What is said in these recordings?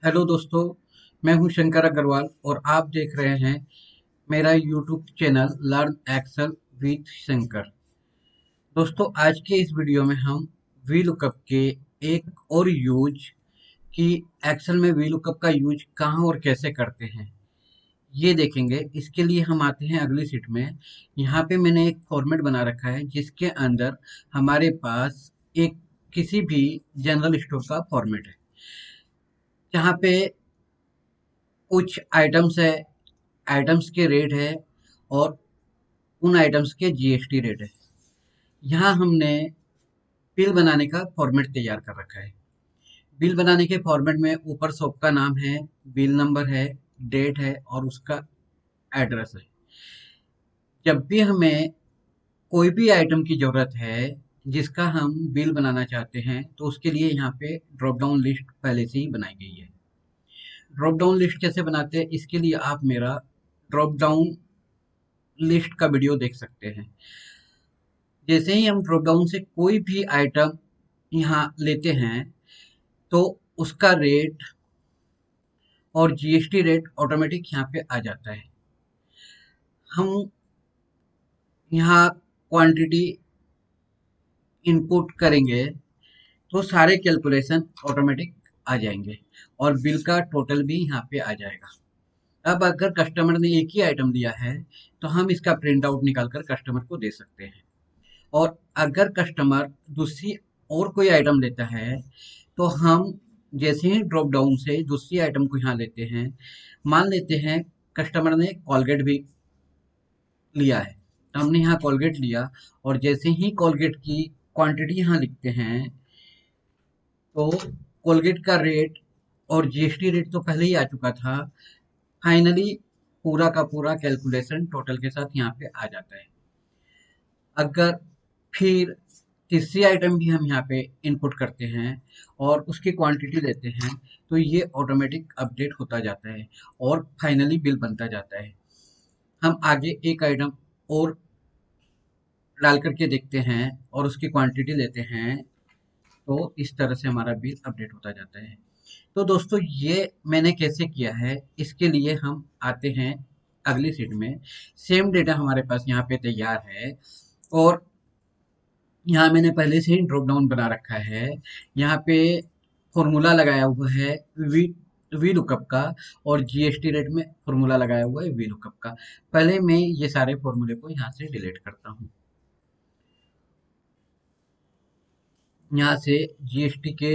Hello दोस्तों, मैं हूं शंकर अग्रवाल और आप देख रहे हैं मेरा YouTube channel learn Excel with Shankar. दोस्तों, आज के इस वीडियो में हम वी लुकअप के एक और यूज कि एक्सेल में वी लुकअप का यूज कहाँ और कैसे करते हैं ये देखेंगे। इसके लिए हम आते हैं अगली शीट में। यहाँ पे मैंने एक फॉर्मेट बना रखा है जिसके अंदर हमारे पास एक किसी भी जनरल स्टोर का फॉर्मेट है, जहाँ पे कुछ आइटम्स है, आइटम्स के रेट है और उन आइटम्स के जीएसटी रेट है। यहाँ हमने बिल बनाने का फॉर्मेट तैयार कर रखा है। बिल बनाने के फॉर्मेट में ऊपर शॉप का नाम है, बिल नंबर है, डेट है और उसका एड्रेस है। जब भी हमें कोई भी आइटम की ज़रूरत है जिसका हम बिल बनाना चाहते हैं तो उसके लिए यहाँ पे ड्रॉप डाउन लिस्ट पहले से ही बनाई गई है। ड्रॉप डाउन लिस्ट कैसे बनाते हैं इसके लिए आप मेरा ड्रॉप डाउन लिस्ट का वीडियो देख सकते हैं। जैसे ही हम ड्रॉप डाउन से कोई भी आइटम यहाँ लेते हैं तो उसका रेट और जीएसटी रेट ऑटोमेटिक यहाँ पे आ जाता है। हम यहाँ क्वांटिटी इनपुट करेंगे तो सारे कैलकुलेशन ऑटोमेटिक आ जाएंगे और बिल का टोटल भी यहाँ पे आ जाएगा। अब अगर कस्टमर ने एक ही आइटम लिया है तो हम इसका प्रिंट आउट निकाल कर कस्टमर को दे सकते हैं। और अगर कस्टमर दूसरी और कोई आइटम लेता है तो हम जैसे ही ड्रॉप डाउन से दूसरी आइटम को यहाँ लेते हैं, मान लेते हैं कस्टमर ने कोलगेट भी लिया है, तो हमने यहाँ कोलगेट लिया और जैसे ही कोलगेट की क्वांटिटी यहाँ लिखते हैं तो कोलगेट का रेट और जीएसटी रेट तो पहले ही आ चुका था। फाइनली पूरा का पूरा कैलकुलेशन टोटल के साथ यहाँ पे आ जाता है। अगर फिर तीसरी आइटम भी हम यहाँ पे इनपुट करते हैं और उसकी क्वांटिटी लेते हैं तो ये ऑटोमेटिक अपडेट होता जाता है और फाइनली बिल बनता जाता है। हम आगे एक आइटम और डाल करके देखते हैं और उसकी क्वांटिटी लेते हैं तो इस तरह से हमारा बिल अपडेट होता जाता है। तो दोस्तों, ये मैंने कैसे किया है इसके लिए हम आते हैं अगली शीट में। सेम डेटा हमारे पास यहाँ पे तैयार है और यहाँ मैंने पहले से ही ड्रॉप डाउन बना रखा है। यहाँ पे फॉर्मूला लगाया हुआ है वी वी लुकअप का और जीएसटी रेट में फॉर्मूला लगाया हुआ है वी लुकअप का। पहले मैं ये सारे फॉर्मूले को यहाँ से डिलीट करता हूँ। यहाँ से जीएसटी के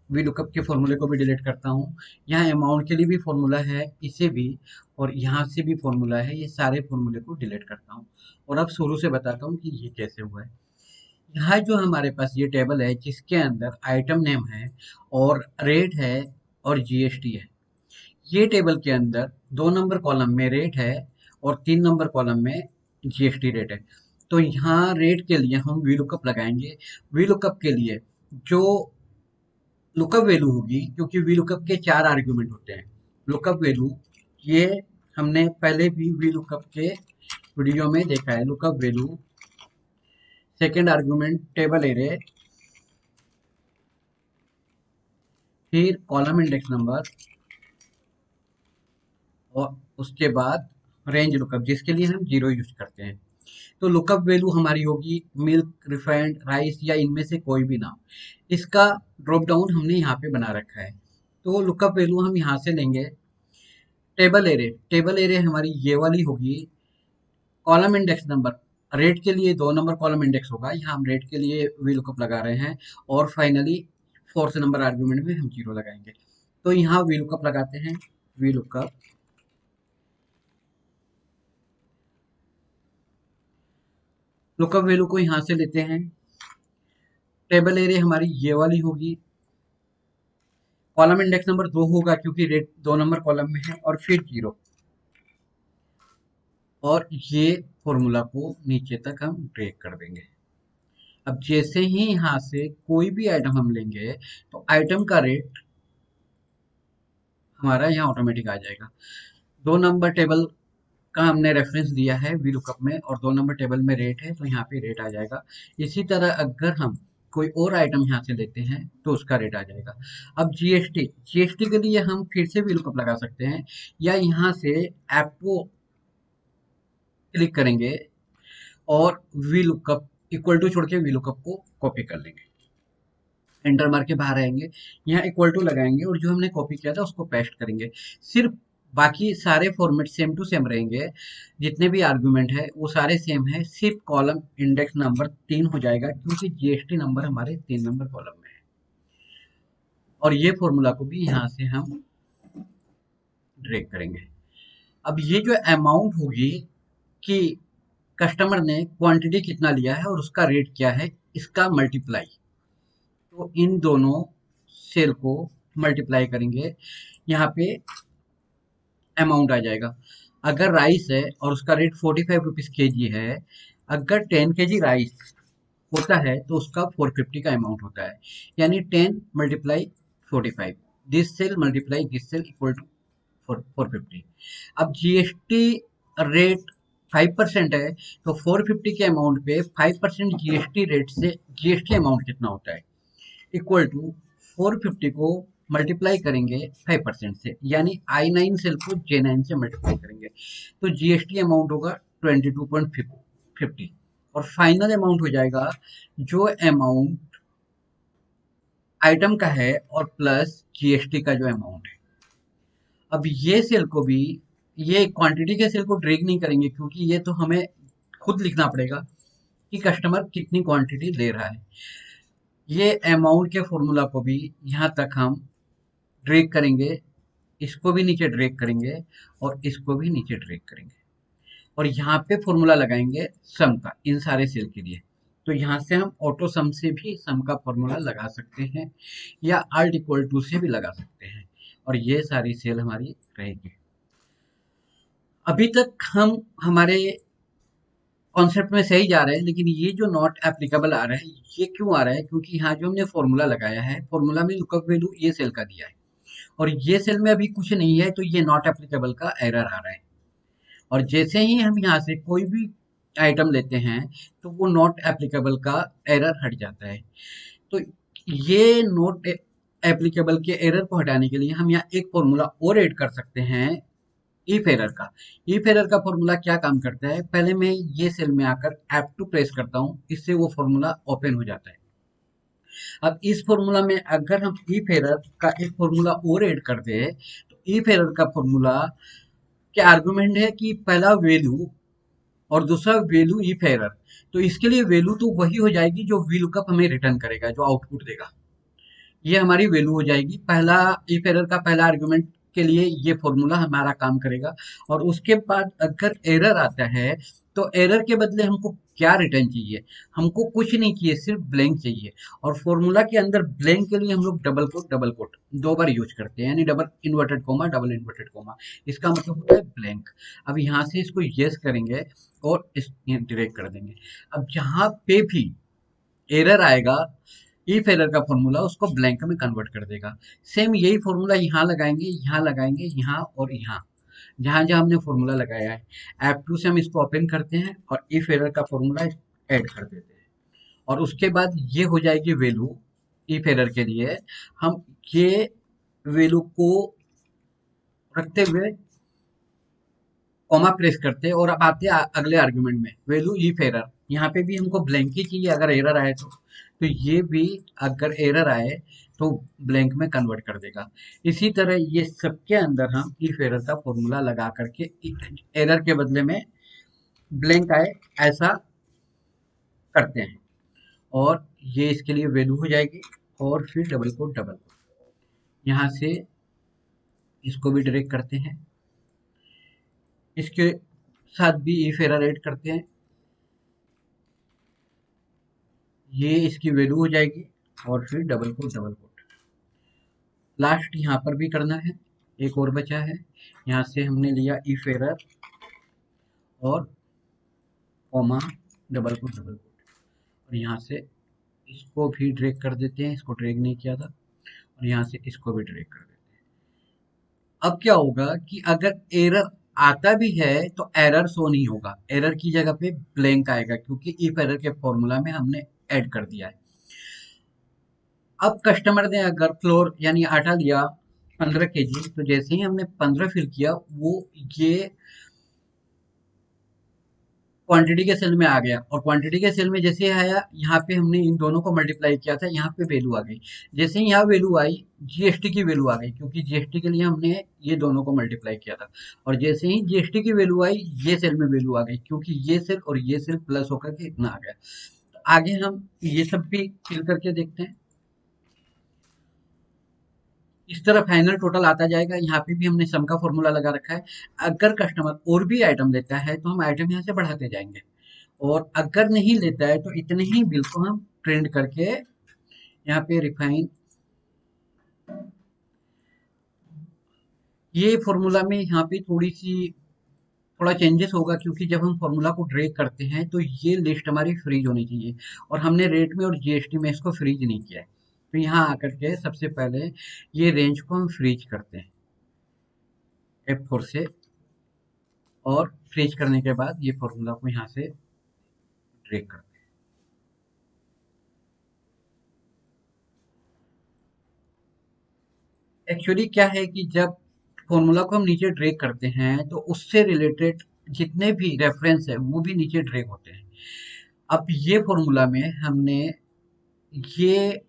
वी लुकअप के फॉर्मूले को भी डिलीट करता हूँ। यहाँ अमाउंट के लिए भी फॉर्मूला है, इसे भी, और यहाँ से भी फॉर्मूला है। ये सारे फॉर्मूले को डिलीट करता हूँ और अब शुरू से बताता हूँ कि ये कैसे हुआ है। यहाँ जो हमारे पास ये टेबल है जिसके अंदर आइटम नेम है और रेट है और जीएसटी है। ये टेबल के अंदर 2 नंबर कॉलम में रेट है और 3 नंबर कॉलम में जीएसटी रेट है। तो यहाँ रेट के लिए हम वी लुकअप लगाएंगे। वी लुकअप के लिए जो लुकअप वैल्यू होगी, क्योंकि वी लुकअप के 4 आर्ग्यूमेंट होते हैं। लुकअप वैल्यू ये हमने पहले भी वी लुकअप के वीडियो में देखा है। Lookup value, second argument table array, फिर कॉलम इंडेक्स नंबर और उसके बाद रेंज लुकअप जिसके लिए हम जीरो यूज करते हैं। तो लुकअप वैल्यू हमारी होगी मिल्क, रिफाइंड, राइस या इनमें से कोई भी नाम। इसका ड्रॉप डाउन हमने यहाँ पे बना रखा है। तो लुकअप वैल्यू हम यहाँ से लेंगे। टेबल एरे हमारी ये वाली होगी। कॉलम इंडेक्स नंबर, रेट के लिए 2 नंबर कॉलम इंडेक्स होगा, यहाँ हम रेट के लिए वी लुकअप लगा रहे हैं और फाइनली फोर्थ नंबर आर्ग्यूमेंट में हम जीरो लगाएंगे। तो यहाँ वी लुकअप लगाते हैं। वी लुकअप लुकअप वैल्यू को यहाँ से लेते हैं। टेबल एरिया हमारी ये वाली होगी। कॉलम इंडेक्स नंबर 2 होगा क्योंकि रेट 2 नंबर कॉलम में है और फिर जीरो। और ये फॉर्मूला को नीचे तक हम ड्रैग कर देंगे। अब जैसे ही यहाँ से कोई भी आइटम हम लेंगे तो आइटम का रेट हमारा यहाँ ऑटोमेटिक आ जाएगा। 2 नंबर टेबल का हमने रेफरेंस दिया है वी लुकअप में और 2 नंबर टेबल में रेट है तो यहाँ पे रेट आ जाएगा। इसी तरह अगर हम कोई और आइटम यहाँ से लेते हैं तो उसका रेट आ जाएगा। अब जीएसटी, जीएसटी के लिए हम फिर से वी लुकअप लगा सकते हैं, या यहाँ से ऐप को क्लिक करेंगे और वी लुकअप इक्वल टू छोड़ के वी लुकअप को कॉपी कर लेंगे, एंटर मार के बाहर आएंगे, यहाँ इक्वल टू लगाएंगे और जो हमने कॉपी किया था उसको पेस्ट करेंगे। सिर्फ बाकी सारे फॉर्मेट सेम टू सेम रहेंगे, जितने भी आर्गुमेंट है वो सारे सेम है, सिर्फ कॉलम इंडेक्स नंबर 3 हो जाएगा क्योंकि जीएसटी नंबर हमारे 3 नंबर कॉलम में है। और ये फॉर्मूला को भी यहाँ से हम ड्रैग करेंगे। अब ये जो अमाउंट होगी कि कस्टमर ने क्वांटिटी कितना लिया है और उसका रेट क्या है, इसका मल्टीप्लाई, तो इन दोनों सेल को मल्टीप्लाई करेंगे, यहाँ पे अमाउंट आ जाएगा। अगर राइस है और उसका रेट 45 रुपीज के जी है, अगर 10 के जी राइस होता है तो उसका 450 का अमाउंट होता है, यानी 10 multiply 45, this cell multiply this cell equal to 450। अब जीएसटी रेट 5% है, तो 450 के अमाउंट पे 5% जीएसटी रेट से जीएसटी अमाउंट कितना होता है, इक्वल टू 450 को मल्टीप्लाई करेंगे 5% से, यानी I9 सेल को J9 से मल्टीप्लाई करेंगे तो जीएसटी अमाउंट होगा 22.50, और फाइनल अमाउंट हो जाएगा जो अमाउंट आइटम का है और प्लस जीएसटी का जो अमाउंट है। अब ये सेल को भी, ये क्वांटिटी के सेल को ड्रैग नहीं करेंगे क्योंकि ये तो हमें खुद लिखना पड़ेगा कि कस्टमर कितनी क्वांटिटी ले रहा है। ये अमाउंट के फॉर्मूला को भी यहाँ तक हम ड्रैग करेंगे, इसको भी नीचे ड्रैग करेंगे और इसको भी नीचे ड्रैग करेंगे, और यहाँ पे फॉर्मूला लगाएंगे सम का इन सारे सेल के लिए। तो यहाँ से हम ऑटो सम से भी सम का फॉर्मूला लगा सकते हैं, या अल्ट इक्वल टू से भी लगा सकते हैं, और ये सारी सेल हमारी रहेगी। अभी तक हम हमारे कॉन्सेप्ट में सही जा रहे हैं, लेकिन ये जो नॉट एप्लीकेबल आ रहा है, ये क्यों आ रहा है, क्योंकि यहाँ जो हमने फॉर्मूला लगाया है, फॉर्मूला में लुकअप वैल्यू ये सेल का दिया है और ये सेल में अभी कुछ नहीं है, तो ये नॉट एप्लीकेबल का एरर आ रहा है। और जैसे ही हम यहाँ से कोई भी आइटम लेते हैं तो वो नॉट एप्लीकेबल का एरर हट जाता है। तो ये नॉट एप्लीकेबल के एरर को हटाने के लिए हम यहाँ एक फॉर्मूला और ऐड कर सकते हैं, इफ एरर का। इफ एरर का फॉर्मूला क्या काम करता है, पहले मैं ये सेल में आकर F2 प्रेस करता हूँ, इससे वो फॉर्मूला ओपन हो जाता है। अब इस फॉर्मूला में अगर हम इफ एरर का एक फॉर्मूला और ऐड कर दे, तो इफ एरर का फॉर्मूला के आर्गुमेंट है कि पहला वैल्यू और दूसरा वैल्यू इफ एरर, तो इसके लिए वैल्यू तो वही हो जाएगी जो वी लुकअप हमें रिटर्न करेगा, जो आउटपुट देगा, ये हमारी वैल्यू हो जाएगी। पहला इफ एरर का पहला आर्गुमेंट के लिए ये फॉर्मूला हमारा काम करेगा, और उसके बाद अगर एरर आता है तो एरर के बदले हमको क्या रिटर्न चाहिए, हमको कुछ नहीं चाहिए, सिर्फ ब्लैंक चाहिए। और फॉर्मूला के अंदर ब्लैंक के लिए हम लोग डबल कोट 2 बार यूज करते हैं, यानी double inverted coma double inverted coma, इसका मतलब होता है ब्लैंक। अब यहाँ से इसको यस करेंगे और इस डिरेक्ट कर देंगे। अब जहाँ पे भी एरर आएगा, इफ एरर का फॉर्मूला उसको ब्लैंक में कन्वर्ट कर देगा। सेम यही फॉर्मूला यहाँ लगाएंगे, यहाँ लगाएंगे, यहाँ और यहाँ, जहाँ जहाँ हमने फॉर्मूला लगाया है। F2 से हम इसको ओपन करते हैं और इफ एरर का फॉर्मूला ऐड कर देते हैं, और उसके बाद ये हो जाएगी वैल्यू। इफ एरर के लिए हम ये वैल्यू को रखते हुए कॉमा प्रेस करते हैं, और अब आते हैं अगले आर्गुमेंट में, वैल्यू इफ एरर। यहाँ पे भी हमको ब्लैंक ही चाहिए अगर एरर आए तो ये भी अगर एरर आए तो ब्लैंक में कन्वर्ट कर देगा। इसी तरह ये सबके अंदर हम इफ एरर का फॉर्मूला लगा करके एरर के बदले में ब्लैंक आए ऐसा करते हैं, और ये इसके लिए वैल्यू हो जाएगी। और फिर डबल कोट यहाँ से इसको भी डायरेक्ट करते हैं, इसके साथ भी इफ एरर ऐड करते हैं, ये इसकी वैल्यू हो जाएगी, और फिर डबल कोट लास्ट यहाँ पर भी करना है। एक और बचा है, यहाँ से हमने लिया इफ एरर और कॉमा डबल कोट, और यहाँ से इसको भी ड्रैग कर देते हैं, इसको ड्रैग नहीं किया था, और यहाँ से इसको भी ड्रैग कर देते हैं। अब क्या होगा कि अगर एरर आता भी है तो एरर शो नहीं होगा, एरर की जगह पे ब्लैंक आएगा, क्योंकि इफ एरर के फॉर्मूला में हमने ऐड कर दिया है। अब कस्टमर ने अगर फ्लोर यानी आटा लिया 15 kg, तो जैसे ही हमने 15 फिल किया, वो ये क्वांटिटी के सेल में आ गया, और क्वांटिटी के सेल में जैसे ही आया, यहाँ पे हमने इन दोनों को मल्टीप्लाई किया था, यहाँ पे वैल्यू आ गई। जैसे ही यहाँ वैल्यू आई, जीएसटी की वैल्यू आ गई, क्योंकि जीएसटी के लिए हमने ये दोनों को मल्टीप्लाई किया था। और जैसे ही जीएसटी की वैल्यू आई, ये सेल में वैल्यू आ गई, क्योंकि ये सेल और ये सेल प्लस होकर के इतना आ गया। तो आगे हम ये सब भी फिल करके देखते हैं। इस तरह फाइनल टोटल आता जाएगा। यहाँ पे भी हमने सम का फॉर्मूला लगा रखा है। अगर कस्टमर और भी आइटम लेता है, तो हम आइटम यहाँ से बढ़ाते जाएंगे, और अगर नहीं लेता है, तो इतने ही बिल को हम प्रिंट करके यहाँ पे रिफाइन, ये फॉर्मूला में यहाँ पे थोड़ा चेंजेस होगा, क्योंकि जब हम फॉर्मूला को ड्रैग करते हैं, तो ये लिस्ट हमारी फ्रीज होनी चाहिए, और हमने रेट में और जीएसटी में इसको फ्रीज नहीं किया है। तो यहाँ आकर के सबसे पहले ये रेंज को हम फ्रीज करते हैं F4 से, और फ्रीज करने के बाद ये फॉर्मूला को यहाँ से ड्रैग करते हैं। एक्चुअली क्या है कि जब फॉर्मूला को हम नीचे ड्रैग करते हैं, तो उससे रिलेटेड जितने भी रेफरेंस है, वो भी नीचे ड्रैग होते हैं। अब ये फॉर्मूला में हमने ये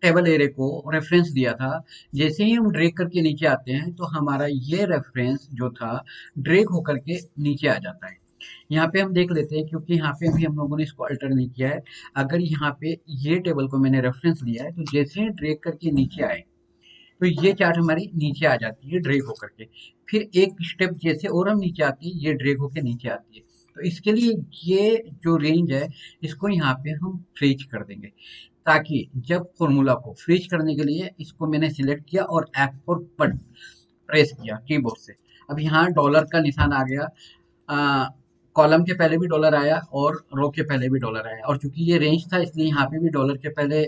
टेबल एरे को रेफरेंस दिया था। जैसे ही हम ड्रैग करके नीचे आते हैं, तो हमारा ये रेफरेंस जो था, ड्रैग होकर के नीचे आ जाता है। यहाँ पे हम देख लेते हैं, क्योंकि यहाँ पे भी हम लोगों ने इसको अल्टर नहीं किया है। अगर यहाँ पे ये टेबल को मैंने रेफरेंस लिया है, तो जैसे ही ड्रैग करके नीचे आए, तो ये चार्ट हमारी नीचे आ जाती है ड्रैग होकर के। फिर एक स्टेप जैसे और हम नीचे आती है, ये ड्रैग होकर नीचे आती है। तो इसके लिए ये जो रेंज है, इसको यहाँ पे हम फ्रीज कर देंगे, ताकि जब फॉर्मूला को फ्रीज करने के लिए इसको मैंने सिलेक्ट किया और F4 पर प्रेस किया कीबोर्ड से। अब यहाँ डॉलर का निशान आ गया। कॉलम के पहले भी डॉलर आया और रो के पहले भी डॉलर आया, और चूंकि ये रेंज था, इसलिए यहाँ पे भी डॉलर के पहले,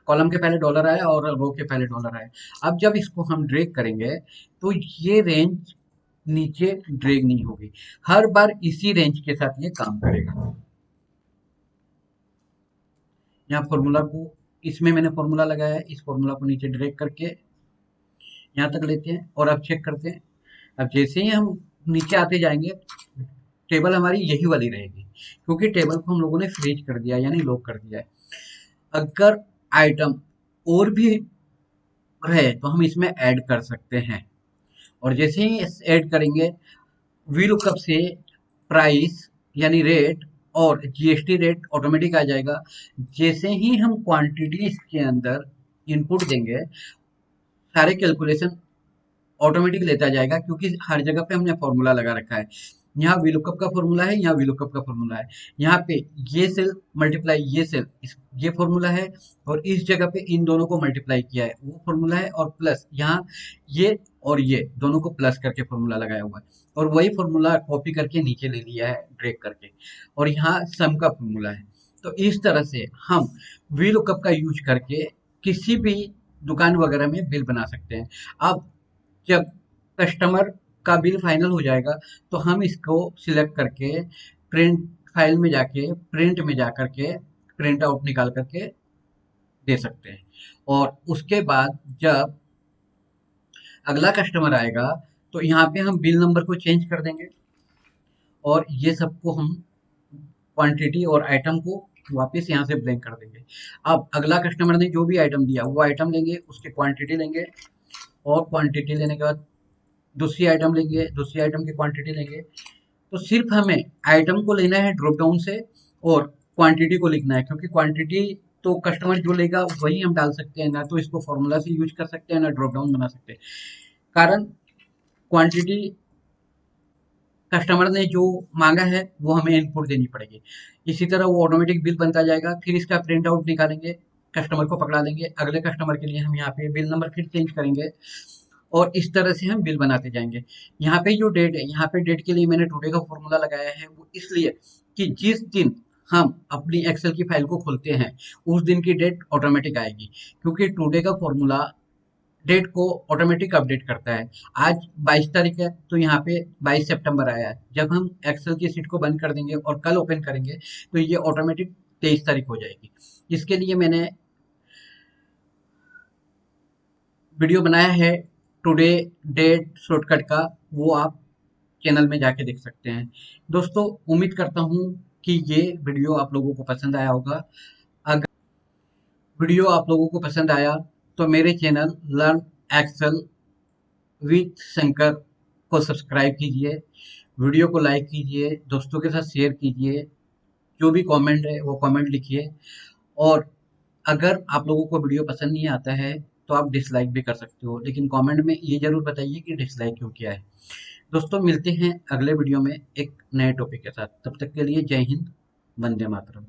कॉलम के पहले डॉलर आया और रो के पहले डॉलर आया। अब जब इसको हम ड्रैग करेंगे, तो ये रेंज नीचे ड्रैग नहीं होगी, हर बार इसी रेंज के साथ ये काम करेगा। यहाँ फॉर्मूला को, इसमें मैंने फॉर्मूला लगाया है, इस फॉर्मूला को नीचे ड्रैग करके यहाँ तक लेते हैं, और अब चेक करते हैं। अब जैसे ही हम नीचे आते जाएंगे, टेबल हमारी यही वाली रहेगी, क्योंकि टेबल को हम लोगों ने फ्रीज कर दिया, यानी लॉक कर दिया है। अगर आइटम और भी रहे, तो हम इसमें ऐड कर सकते हैं, और जैसे ही ऐड करेंगे, वी लुकअप से प्राइस यानी रेट और जीएसटी रेट ऑटोमेटिक आ जाएगा। जैसे ही हम क्वांटिटी इसके अंदर इनपुट देंगे, सारे कैलकुलेशन ऑटोमेटिक लेता जाएगा, क्योंकि हर जगह पे हमने फॉर्मूला लगा रखा है। यहाँ वीलुकअप का फॉर्मूला है, यहाँ वीलुकअप का फॉर्मूला है। यहाँ पे ये सेल मल्टीप्लाई ये सेल, ये फॉर्मूला है, और इस जगह पे इन दोनों को मल्टीप्लाई किया है, वो फॉर्मूला है, और प्लस यहाँ ये और ये दोनों को प्लस करके फॉर्मूला लगाया हुआ है, और वही फॉर्मूला कॉपी करके नीचे ले लिया है ड्रैग करके, और यहाँ सम का फॉर्मूला है। तो इस तरह से हम वीलुकअप का यूज करके किसी भी दुकान वगैरह में बिल बना सकते हैं। अब जब कस्टमर का बिल फाइनल हो जाएगा, तो हम इसको सिलेक्ट करके प्रिंट फाइल में जाके, प्रिंट में जा करके प्रिंट आउट निकाल करके दे सकते हैं। और उसके बाद जब अगला कस्टमर आएगा, तो यहाँ पे हम बिल नंबर को चेंज कर देंगे, और ये सबको हम क्वांटिटी और आइटम को वापस यहाँ से ब्लैंक कर देंगे। अब अगला कस्टमर ने जो भी आइटम दिया, वो आइटम लेंगे, उसकी क्वांटिटी लेंगे, और क्वांटिटी लेने के बाद दूसरी आइटम लेंगे, दूसरी आइटम की क्वांटिटी लेंगे। तो सिर्फ हमें आइटम को लेना है ड्रॉप डाउन से, और क्वांटिटी को लिखना है, क्योंकि क्वांटिटी तो कस्टमर जो लेगा वही हम डाल सकते हैं, ना तो इसको फॉर्मूला से यूज कर सकते हैं, ना ड्रॉप डाउन बना सकते हैं। कारण क्वांटिटी कस्टमर ने जो मांगा है, वो हमें इनपुट देनी पड़ेगी। इसी तरह वो ऑटोमेटिक बिल बनता जाएगा, फिर इसका प्रिंट आउट निकालेंगे, कस्टमर को पकड़ा देंगे, अगले कस्टमर के लिए हम यहाँ पे बिल नंबर फिर चेंज करेंगे, और इस तरह से हम बिल बनाते जाएंगे। यहाँ पे जो डेट है, यहाँ पे डेट के लिए मैंने टुडे का फॉर्मूला लगाया है, वो इसलिए कि जिस दिन हम अपनी एक्सेल की फाइल को खोलते हैं, उस दिन की डेट ऑटोमेटिक आएगी, क्योंकि टुडे का फॉर्मूला डेट को ऑटोमेटिक अपडेट करता है। आज 22 तारीख है, तो यहाँ पे 22 सितंबर आया है। जब हम एक्सेल की सीट को बंद कर देंगे और कल ओपन करेंगे, तो ये ऑटोमेटिक 23 तारीख हो जाएगी। इसके लिए मैंने वीडियो बनाया है टुडे डेट शॉर्टकट का, वो आप चैनल में जाके देख सकते हैं। दोस्तों, उम्मीद करता हूँ कि ये वीडियो आप लोगों को पसंद आया होगा। अगर वीडियो आप लोगों को पसंद आया तो मेरे channel learn Excel with Shankar को सब्सक्राइब कीजिए, वीडियो को लाइक कीजिए, दोस्तों के साथ शेयर कीजिए, जो भी कमेंट है वो कमेंट लिखिए। और अगर आप लोगों को वीडियो पसंद नहीं आता है तो आप डिसलाइक भी कर सकते हो, लेकिन कमेंट में ये ज़रूर बताइए कि डिसलाइक क्यों किया है। दोस्तों, मिलते हैं अगले वीडियो में एक नए टॉपिक के साथ। तब तक के लिए जय हिंद, वंदे मातरम।